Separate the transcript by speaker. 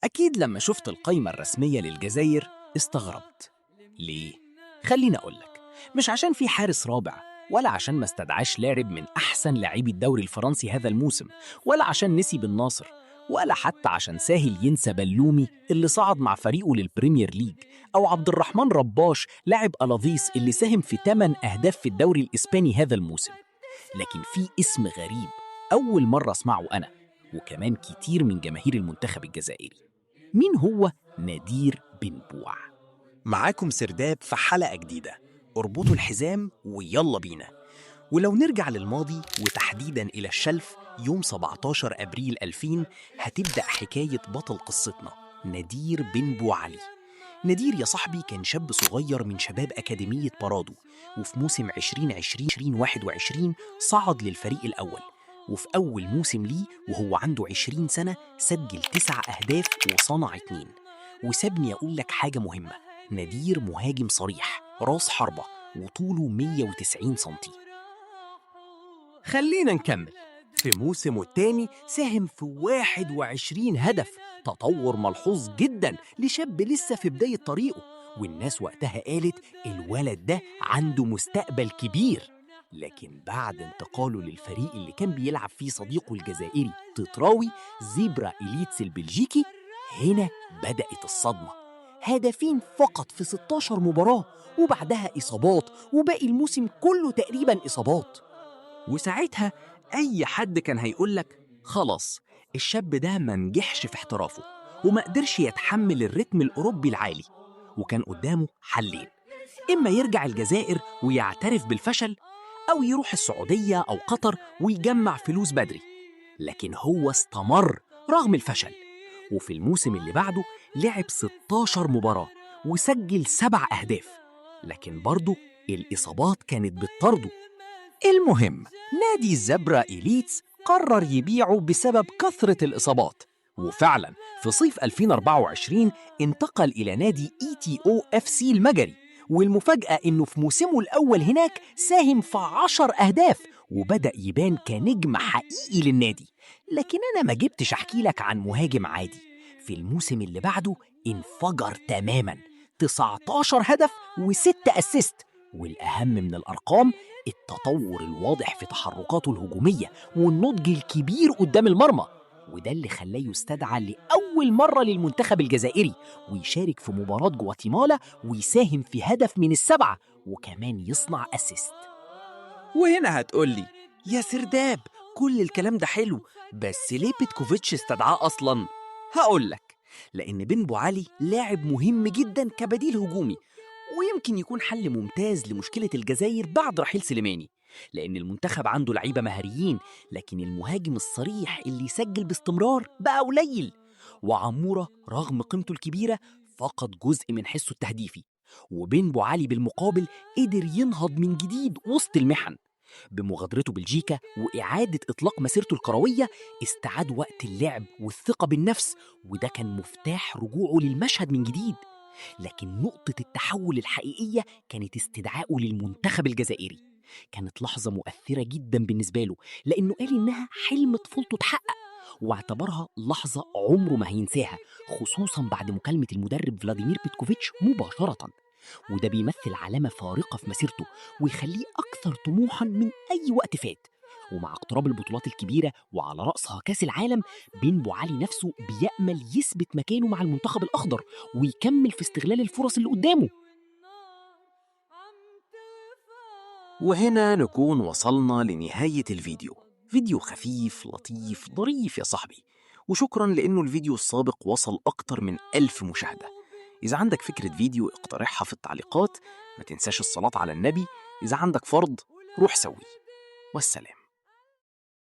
Speaker 1: أكيد لما شفت القائمة الرسمية للجزائر استغربت. ليه؟ خليني أقولك، مش عشان في حارس رابع، ولا عشان ما استدعاش لاعب من أحسن لاعبي الدوري الفرنسي هذا الموسم، ولا عشان نسي بن ناصر، ولا حتى عشان ساهل ينسى بلومي اللي صعد مع فريقه للبريمير ليج، أو عبد الرحمن رباش لاعب ألاذيس اللي ساهم في 8 أهداف في الدوري الإسباني هذا الموسم. لكن في اسم غريب أول مرة أسمعه أنا، وكمان كتير من جماهير المنتخب الجزائري. مين هو نادير بن بوع؟
Speaker 2: معاكم سرداب في حلقة جديدة. اربطوا الحزام ويلا بينا. ولو نرجع للماضي وتحديداً إلى الشلف، يوم 17 أبريل 2000 هتبدأ حكاية بطل قصتنا نادير بن بوعلي. نادير يا صاحبي كان شاب صغير من شباب أكاديمية بارادو، وفي موسم 2020-2021 صعد للفريق الأول. وفي أول موسم ليه وهو عنده 20 سنة سجل 9 أهداف وصنع 2. وسابني أقول لك حاجة مهمة، نادير مهاجم صريح راس حربة وطوله 190 سنتي.
Speaker 1: خلينا نكمل. في موسمه الثاني ساهم في 21 هدف، تطور ملحوظ جدا لشاب لسه في بداية طريقه، والناس وقتها قالت الولد ده عنده مستقبل كبير. لكن بعد انتقاله للفريق اللي كان بيلعب فيه صديقه الجزائري تطراوي زيبرا إليتس البلجيكي، هنا بدأت الصدمة. هدفين فقط في 16 مباراة، وبعدها إصابات، وباقي الموسم كله تقريبا إصابات. وساعتها أي حد كان هيقولك خلاص الشاب ده ما نجحش في احترافه وما قدرش يتحمل الريتم الأوروبي العالي، وكان قدامه حلين: إما يرجع الجزائر ويعترف بالفشل، أو يروح السعودية أو قطر ويجمع فلوس بدري. لكن هو استمر رغم الفشل، وفي الموسم اللي بعده لعب 16 مباراة وسجل 7 أهداف، لكن برضه الإصابات كانت بتطرده. المهم، نادي الزبرا إليتس قرر يبيعه بسبب كثرة الإصابات، وفعلا في صيف 2024 انتقل إلى نادي ETO FC المجري. والمفاجأة إنه في موسمه الأول هناك ساهم في 10 أهداف وبدأ يبان كنجم حقيقي للنادي. لكن أنا ما جبتش أحكي لك عن مهاجم عادي. في الموسم اللي بعده انفجر تماما، 19 هدف و6 أسيست، والأهم من الأرقام التطور الواضح في تحركاته الهجومية والنضج الكبير قدام المرمى. وده اللي خلاه يستدعى لأول مرة للمنتخب الجزائري ويشارك في مباراة جواتيمالا ويساهم في هدف من ال7، وكمان يصنع أسيست.
Speaker 2: وهنا هتقولي يا سرداب كل الكلام ده حلو، بس ليه بيتكوفيتش استدعاه أصلاً؟ هقولك، لأن بن بوعلي لاعب مهم جداً كبديل هجومي، ويمكن يكون حل ممتاز لمشكلة الجزائر بعد رحيل سليماني، لأن المنتخب عنده لعيبة مهاريين، لكن المهاجم الصريح اللي يسجل باستمرار بقى قليل. وعمورة رغم قيمته الكبيرة فقد جزء من حسه التهديفي، وبن بوعلي بالمقابل قدر ينهض من جديد وسط المحن. بمغادرته بلجيكا وإعادة إطلاق مسيرته الكروية استعاد وقت اللعب والثقة بالنفس، وده كان مفتاح رجوعه للمشهد من جديد. لكن نقطة التحول الحقيقية كانت استدعائه للمنتخب الجزائري. كانت لحظة مؤثرة جدا بالنسبة له، لأنه قال إنها حلم طفولته اتحقق، واعتبرها لحظة عمره ما هينساها، خصوصا بعد مكالمة المدرب فلاديمير بيتكوفيتش مباشرة. وده بيمثل علامة فارقة في مسيرته ويخليه أكثر طموحا من أي وقت فات. ومع اقتراب البطولات الكبيرة وعلى رأسها كأس العالم، بن بوعلي نفسه بيأمل يثبت مكانه مع المنتخب الأخضر ويكمل في استغلال الفرص اللي قدامه. وهنا نكون وصلنا لنهاية الفيديو. فيديو خفيف لطيف ظريف يا صاحبي، وشكرا لأنه الفيديو السابق وصل أكتر من 1000 مشاهدة. إذا عندك فكرة فيديو اقترحها في التعليقات. ما تنساش الصلاة على النبي. إذا عندك فرض روح سوي. والسلام.